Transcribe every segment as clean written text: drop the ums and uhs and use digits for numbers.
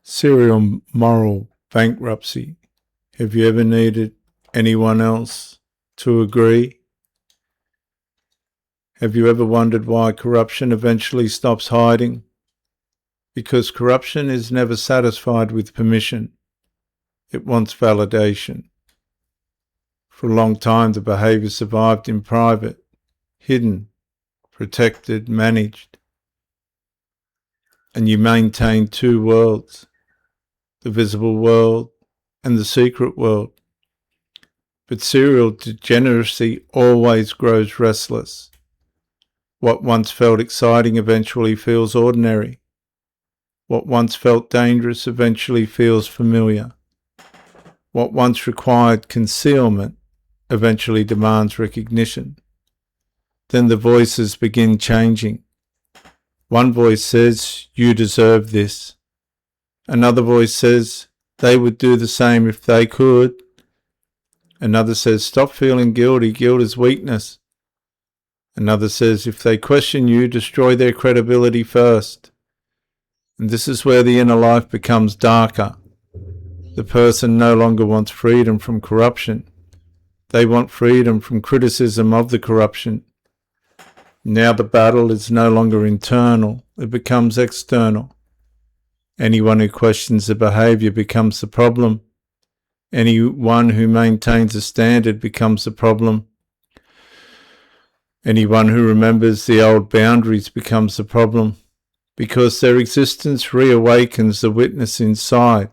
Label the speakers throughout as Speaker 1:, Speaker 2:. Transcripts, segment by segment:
Speaker 1: Serial moral bankruptcy. Have you ever needed anyone else to agree? Have you ever wondered why corruption eventually stops hiding? Because corruption is never satisfied with permission. It wants validation. For a long time, the behavior survived in private, hidden, protected, managed. And you maintained two worlds, the visible world and the secret world. But serial degeneracy always grows restless. What once felt exciting eventually feels ordinary. What once felt dangerous eventually feels familiar. What once required concealment eventually demands recognition. Then the voices begin changing. One voice says, "You deserve this." Another voice says, "They would do the same if they could." Another says, "Stop feeling guilty. Guilt is weakness." Another says, "If they question you, destroy their credibility first." And this is where the inner life becomes darker. The person no longer wants freedom from corruption. They want freedom from criticism of the corruption. Now the battle is no longer internal, it becomes external. Anyone who questions the behavior becomes the problem. Anyone who maintains a standard becomes the problem. Anyone who remembers the old boundaries becomes the problem, because their existence reawakens the witness inside.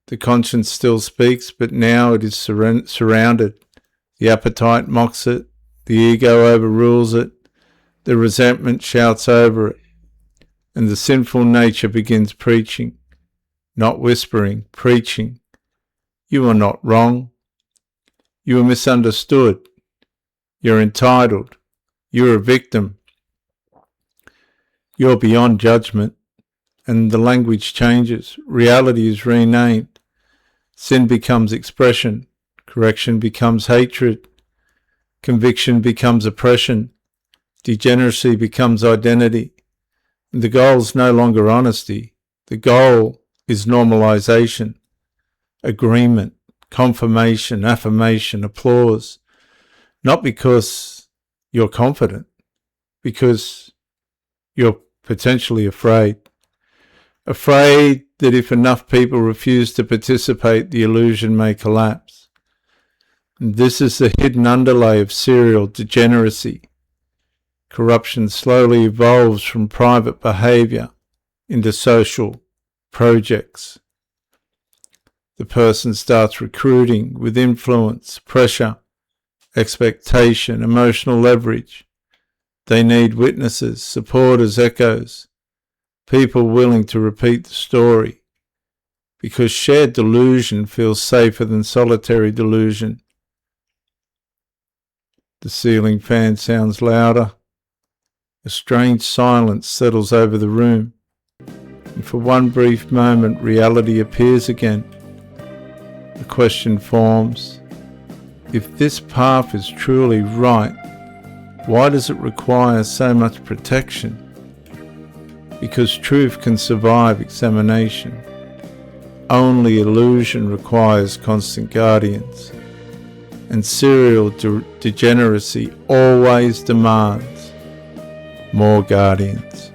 Speaker 1: The conscience still speaks, but now it is surrounded. The appetite mocks it, the ego overrules it, the resentment shouts over it, and the sinful nature begins preaching, not whispering, preaching. You are not wrong. You are misunderstood. You're entitled. You're a victim. You're beyond judgment. And the language changes. Reality is renamed. Sin becomes expression. Correction becomes hatred. Conviction becomes oppression. Degeneracy becomes identity. And the goal is no longer honesty. The goal is normalization, agreement, confirmation, affirmation, applause. Not because you're confident, because you're potentially afraid. Afraid that if enough people refuse to participate, the illusion may collapse. And this is the hidden underlay of serial degeneracy. Corruption slowly evolves from private behavior into social projects. The person starts recruiting with influence, pressure, expectation, emotional leverage. They need witnesses, supporters, echoes, people willing to repeat the story, because shared delusion feels safer than solitary delusion. The ceiling fan sounds louder. A strange silence settles over the room, and for one brief moment reality appears again. The question forms, if this path is truly right, why does it require so much protection? Because truth can survive examination. Only illusion requires constant guardians. And serial degeneracy always demands more guardians.